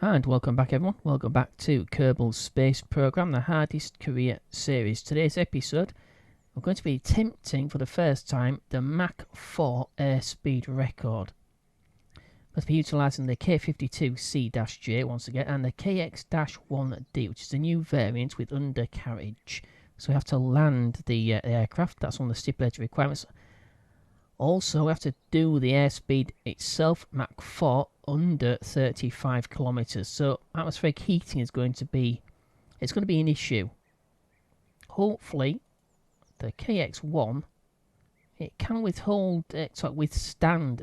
And welcome back everyone, welcome back to Kerbal Space Program, the hardest career series. Today's episode, we're going to be attempting for the first time the Mach 4 airspeed record. We're going to be utilising the K52C-J once again and the KX-1D, which is a new variant with undercarriage. So we have to land the aircraft, that's one of the stipulated requirements. Also, we have to do the airspeed itself, Mach 4, under 35 kilometers. So atmospheric heating is going to be, an issue. Hopefully, the KX-1, it can withstand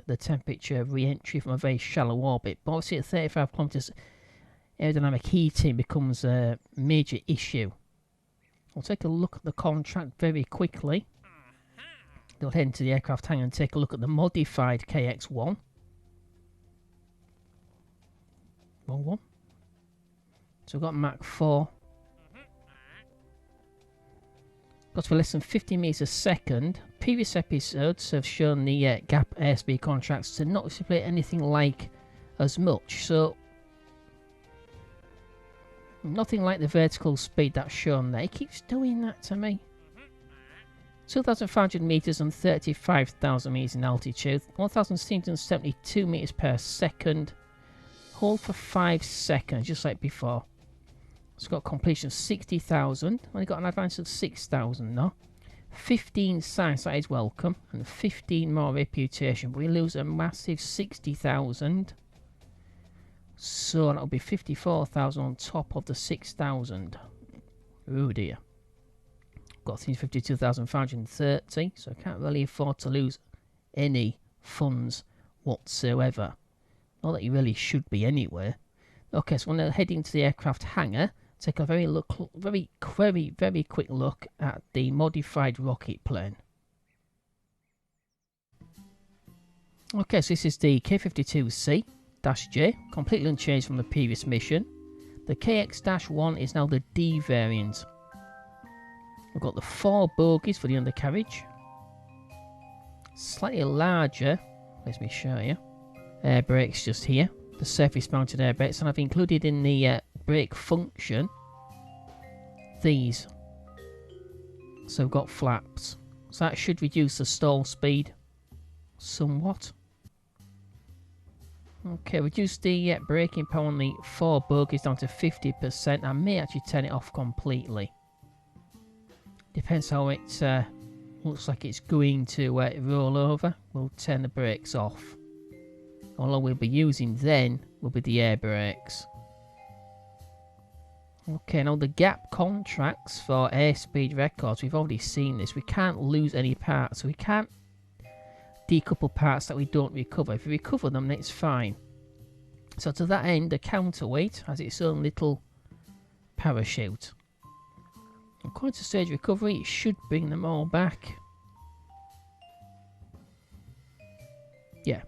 the temperature of re-entry from a very shallow orbit. But obviously at 35 kilometers, aerodynamic heating becomes a major issue. We'll take a look at the contract very quickly. We'll head into the aircraft hangar and take a look at the modified KX-1. Wrong one. So we've got Mach 4. Got to be less than 50 meters a second. Previous episodes have shown the gap airspeed contracts to not stipulate anything like as much. So nothing like the vertical speed that's shown there. It keeps doing that to me. 2,500 meters and 35,000 meters in altitude, 1,672 meters per second. Hold for 5 seconds, just like before. It's got a completion of 60,000. Only got an advance of 6,000 now. 15 science, that is welcome, and 15 more reputation. We lose a massive 60,000. So that'll be 54,000 on top of the 6,000. Oh dear. Got 52,530, so I can't really afford to lose any funds whatsoever. Not that you really should be anywhere. Okay, so we're going to head into the aircraft hangar, take a very quick look at the modified rocket plane. Okay, so this is the K52C-J, completely unchanged from the previous mission. The KX-1 is now the D variant. We've got the 4 bogies for the undercarriage. Slightly larger, let me show you. Air brakes just here. The surface mounted air brakes, and I've included in the brake function these. So we've got flaps. So that should reduce the stall speed somewhat. Okay, reduce the braking power on the 4 bogies down to 50%. I may actually turn it off completely. Depends how it looks like it's going to roll over. We'll turn the brakes off. All we'll be using then will be the air brakes. Okay, now the gap contracts for airspeed records, we've already seen this. We can't lose any parts, so we can't decouple parts that we don't recover. If we recover them, then it's fine. So to that end, the counterweight has its own little parachute. According to stage recovery, it should bring them all back. Yeah,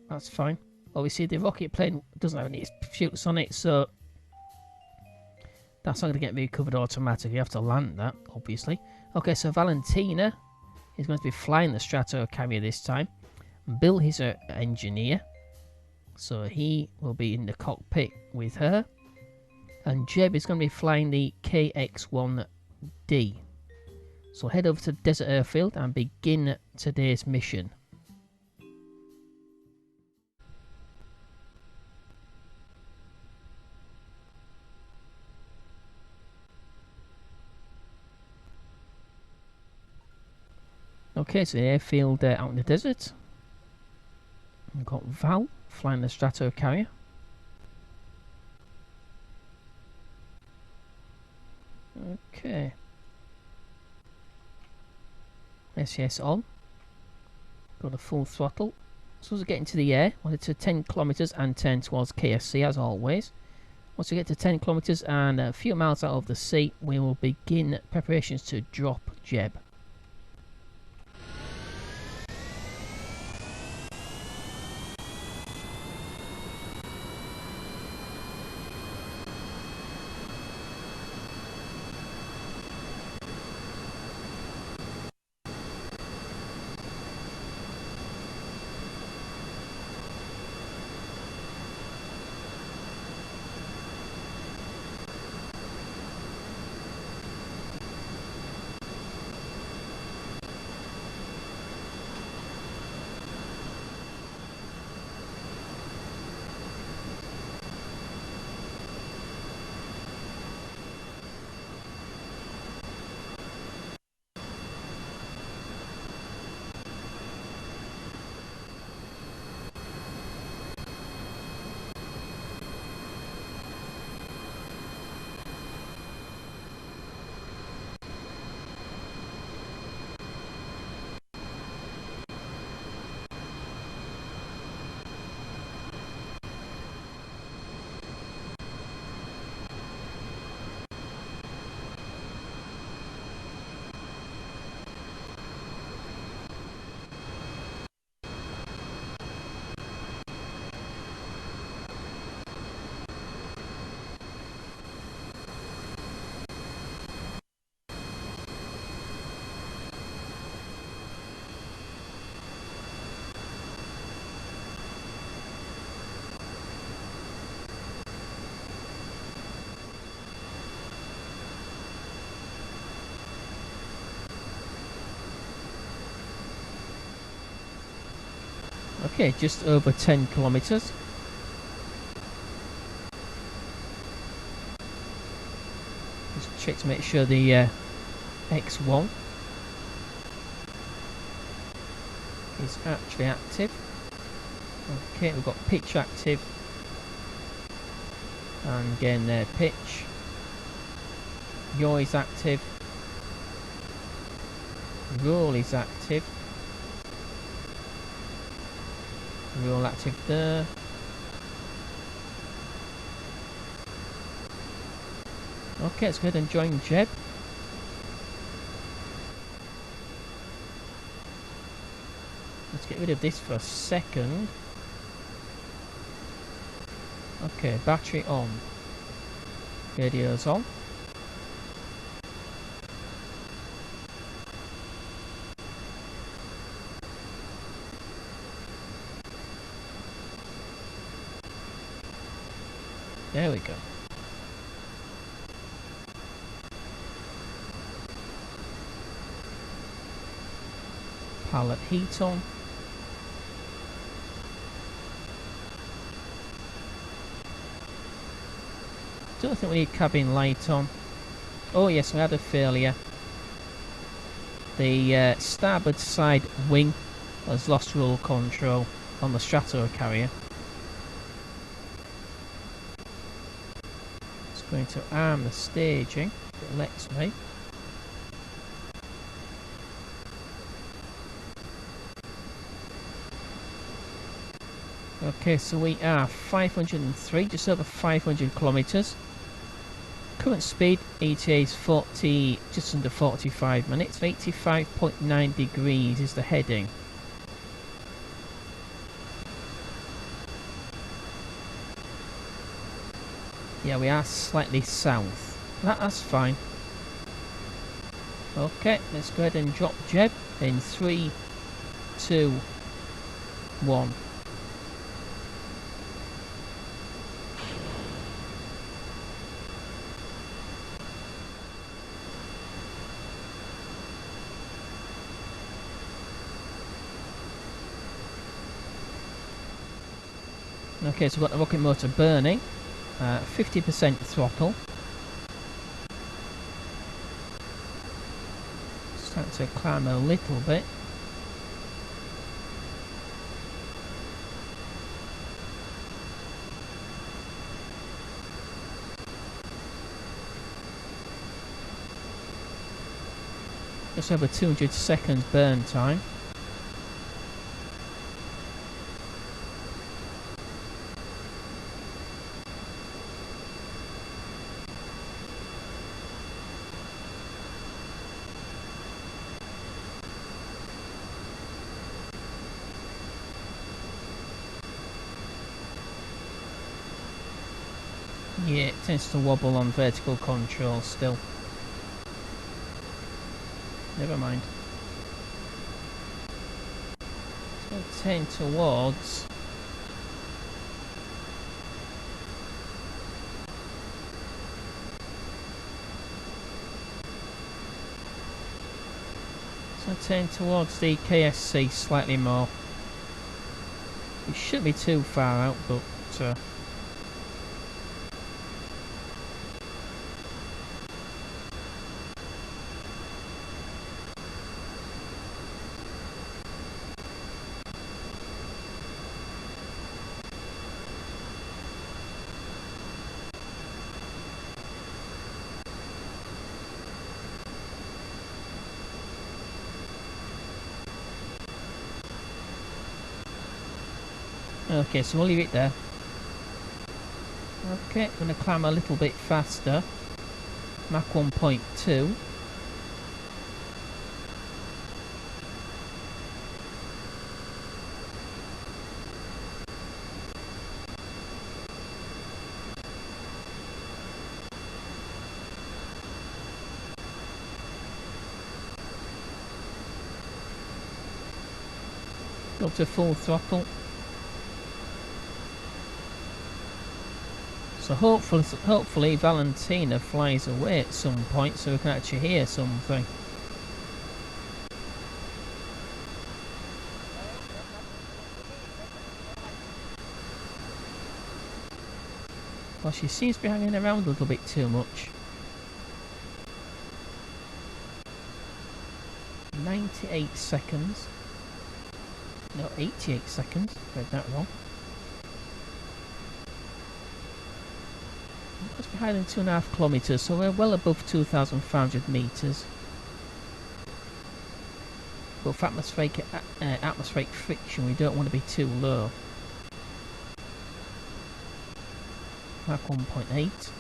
that's fine. Obviously, the rocket plane doesn't have any parachutes on it, so that's not going to get recovered automatically. You have to land that, obviously. Okay, so Valentina is going to be flying the Strato carrier this time. Bill is her engineer, so he will be in the cockpit with her. And Jeb is going to be flying the KX-1D. So head over to the Desert Airfield and begin today's mission. Okay, so the airfield out in the desert. We've got Val flying the Strato carrier. Okay. SES on. Got a full throttle. So as we get into the air, we'll head to 10 kilometers and turn towards KSC as always. Once we get to 10 kilometers and a few miles out of the sea, we will begin preparations to drop Jeb. Okay, just over 10 kilometers. Just check to make sure the X1 is actually active. Okay, we've got pitch active, and again there pitch. Yaw is active. Roll is active. Roll active there. Okay, let's go ahead and join Jeb. Let's get rid of this for a second. Okay, battery on. Radio's on. There we go. Pallet heat on. Don't think we need cabin light on. Oh yes, we had a failure. The starboard side wing has lost roll control on the Strato carrier. It's going to arm the staging, if it lets me. Okay, so we are 503, just over 500 kilometers. Current speed, ETA is 40, just under 45 minutes. 85.9 degrees is the heading. Yeah, we are slightly south. That's fine. Okay, let's go ahead and drop Jeb in 3, 2, 1. Okay, so we've got the rocket motor burning, 50% throttle. Starting to climb a little bit. Just over 200 seconds burn time. Yeah, it tends to wobble on vertical control still. Never mind. It's going to turn towards... It's going to turn towards the KSC slightly more. It shouldn't be too far out, but... Okay, so we'll leave it there. Okay, I'm going to climb a little bit faster. Mach 1.2. Go up to full throttle. So hopefully Valentina flies away at some point so we can actually hear something. because she seems to be hanging around a little bit too much. 98 seconds. No, 88 seconds. Read that wrong. Must be higher than 2.5 kilometres, so we're well above 2,500 metres. But for atmospheric friction, we don't want to be too low. Mach 1.8. So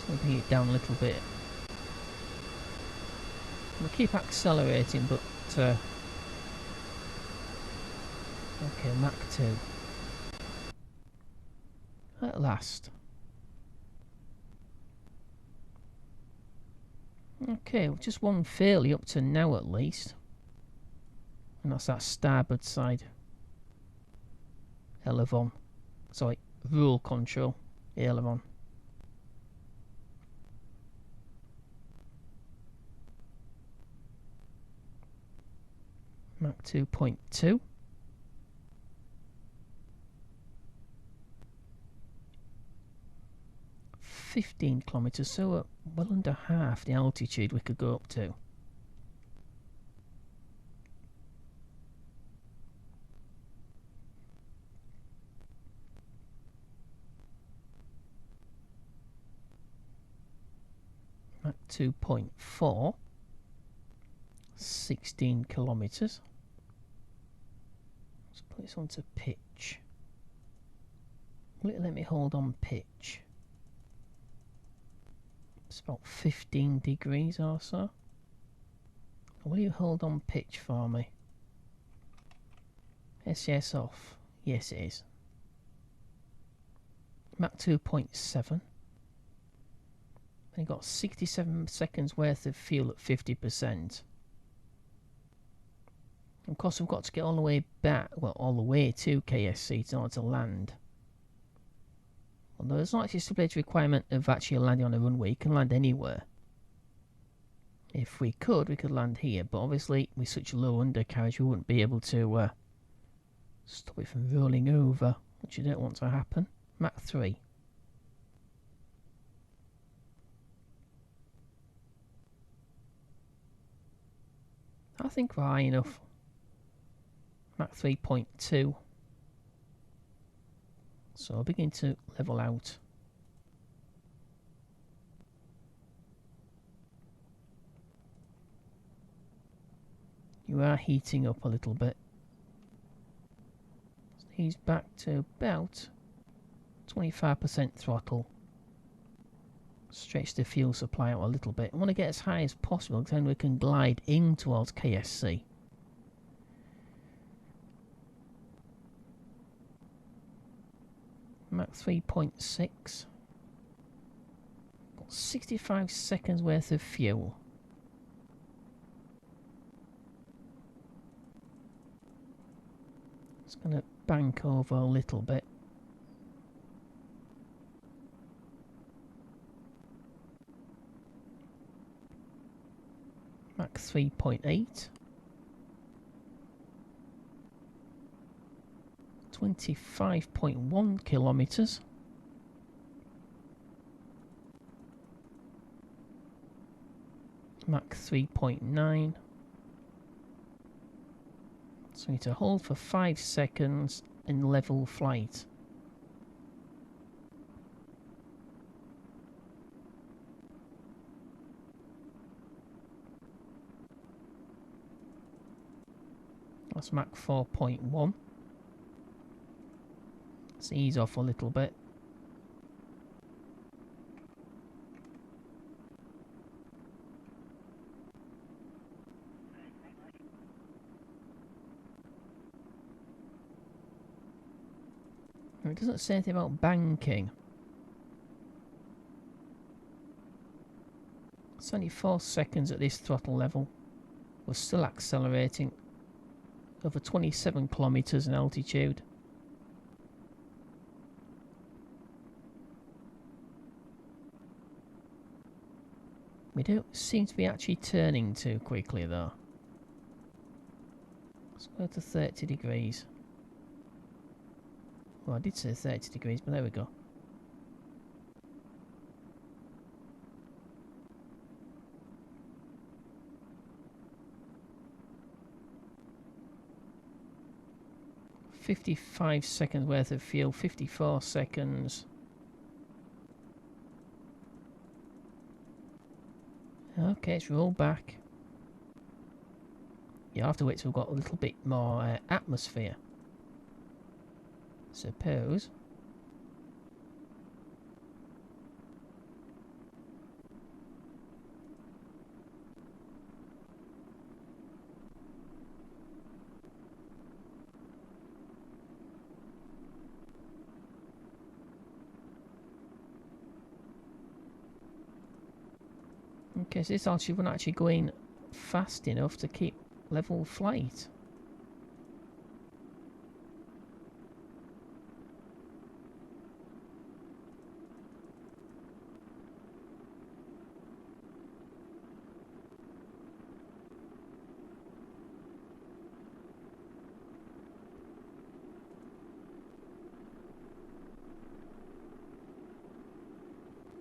we'll bring it down a little bit. We'll keep accelerating, but okay, Mach 2. At last. Okay, well, just one fairly up to now at least. And that's that starboard side. Aileron. Sorry, roll control. Aileron. Mach 2.2. 15 kilometres, so well under half the altitude we could go up to. Mach 2.4, 16 kilometres. Let's put this onto pitch. Will it let me hold on pitch? It's about 15 degrees or so. Will you hold on pitch for me? SES off. Yes, it is. Mach 2.7. And got 67 seconds worth of fuel at 50%. Of course, we've got to get all the way back, well, all the way to KSC in order to land. Although there's not actually a stability requirement of actually landing on a runway, you can land anywhere. If we could land here, but obviously with such a low undercarriage we wouldn't be able to stop it from rolling over, which you don't want to happen. Mach 3. I think we're high enough. Mach 3.2. So I'll begin to level out. You are heating up a little bit. So he's back to about 25% throttle. Stretch the fuel supply out a little bit. I want to get as high as possible because then we can glide in towards KSC. Mach 3.6. Got 65 seconds worth of fuel. It's going to bank over a little bit. Mach 3.8. 25.1 kilometers. Mach 3.9. So we need to hold for 5 seconds in level flight. That's Mach 4.1. Let's ease off a little bit. It doesn't say anything about banking. It's only 4 seconds at this throttle level. We're still accelerating. Over 27 kilometers in altitude. We don't seem to be actually turning too quickly though. Let's go to 30 degrees. Well, I did say 30 degrees, but there we go. $55 seconds worth of fuel, 54 seconds. Okay, it's rolled back. Yeah, afterwards we've got a little bit more atmosphere. Suppose. Okay, so this altitude not actually going fast enough to keep level flight.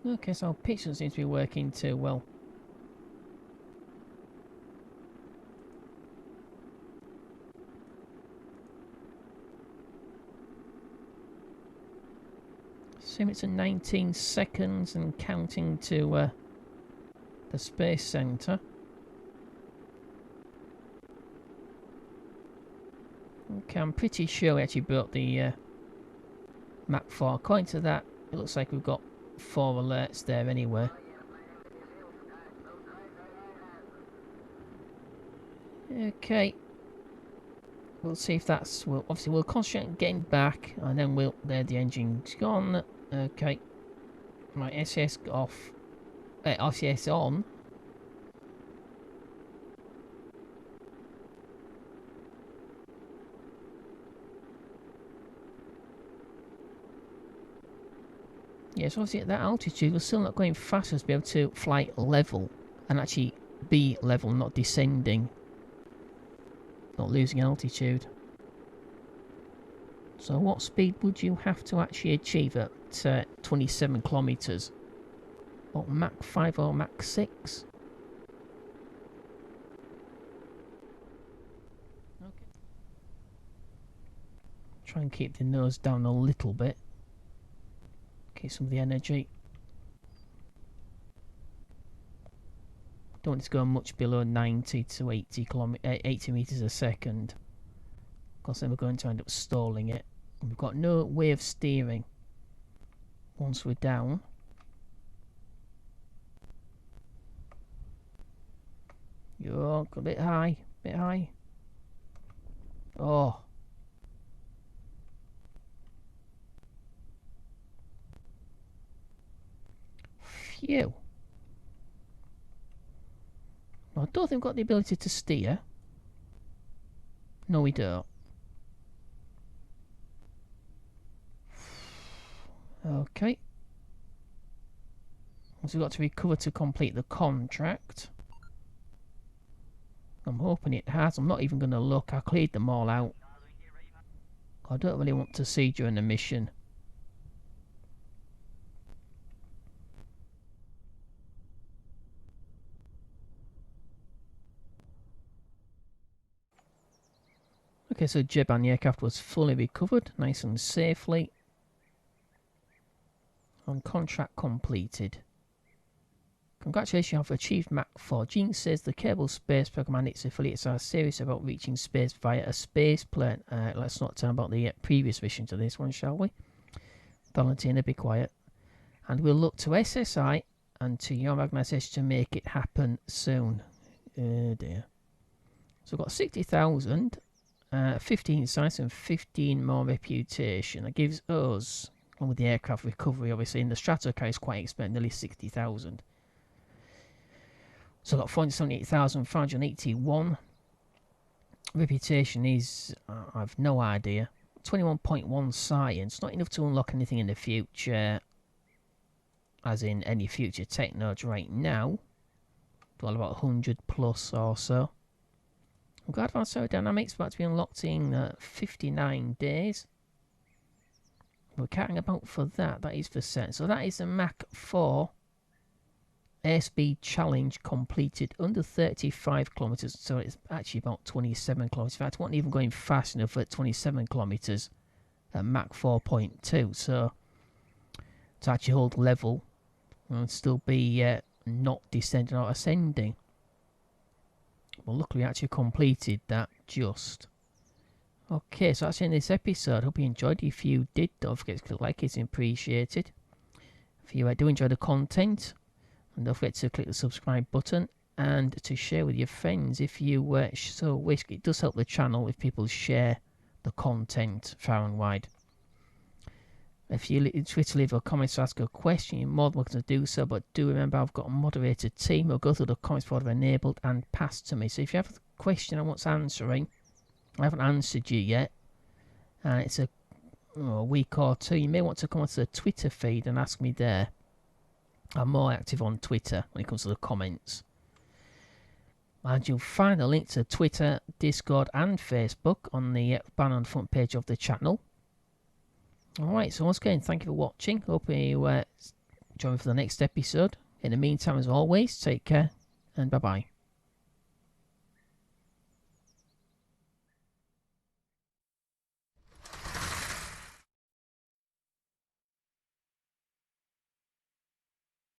Okay, so our pitch doesn't seem to be working too well. Assume it's at 19 seconds and counting to the Space Center. Okay, I'm pretty sure we actually built the Mach 4. According to that, it looks like we've got 4 alerts there anyway. Okay. We'll see if that's... obviously, we'll concentrate on getting back, and then there the engine's gone. Okay. My SAS off. RCS on. Yeah, so obviously at that altitude, we're still not going fast enough to be able to fly level, and actually be level, not descending. Not losing altitude. So what speed would you have to actually achieve at 27 kilometers? What, Mach 5 or Mach 6? Okay. Try and keep the nose down a little bit. Keep some of the energy. Don't want it to go much below 90 to 80 meters a second. Because then we're going to end up stalling it. And we've got no way of steering once we're down. You're a bit high, bit high. Oh. Phew. I don't think we've got the ability to steer. No, we don't. Okay. So we've got to recover to complete the contract. I'm hoping it has. I'm not even going to look. I cleared them all out. I don't really want to see during the mission. Okay, so Jeban, the aircraft was fully recovered, nice and safely. And contract completed. Congratulations, you have achieved Mach 4. Gene says the Kerbal Space Program and its affiliates are serious about reaching space via a space plane. Let's not talk about the previous mission to this one, shall we? Valentina, be quiet. And we'll look to SSI and to your organisation to make it happen soon. Oh dear. So we've got 60,000, 15 sites and 15 more reputation. That gives us, along with the aircraft recovery, obviously, in the Stratocar is quite expensive, nearly 60,000. So I've got 478,581. Reputation is, I've no idea. 21.1 science, not enough to unlock anything in the future, as in any future tech nodes right now. Well, about 100 plus or so. We've got advanced aerodynamics about to be unlocked in 59 days. we're counting about for that. That is for set. So that is the Mach 4 Airspeed challenge completed under 35 kilometers. So it's actually about 27 kilometers. In fact, I wasn't even going fast enough at 27 kilometers at Mach 4.2. So to actually hold level and still be not descending or ascending. Well, luckily I actually completed that just. Okay, so that's the end of this episode. Hope you enjoyed. If you did, don't forget to click like, it's appreciated. If you do enjoy the content, and don't forget to click the subscribe button and to share with your friends if you so wish. It does help the channel if people share the content far and wide. If you wish to leave a comment to ask a question, you're more than welcome to do so, but do remember I've got a moderated team who'll go through the comments before they're enabled and passed to me. So if you have a question I want answering, I haven't answered you yet, and it's a week or two, you may want to come onto the Twitter feed and ask me there. I'm more active on Twitter when it comes to the comments. And you'll find a link to Twitter, Discord and Facebook on the banner on the front page of the channel. Alright, so once again, thank you for watching. Hope you join me for the next episode. In the meantime, as always, take care and bye-bye.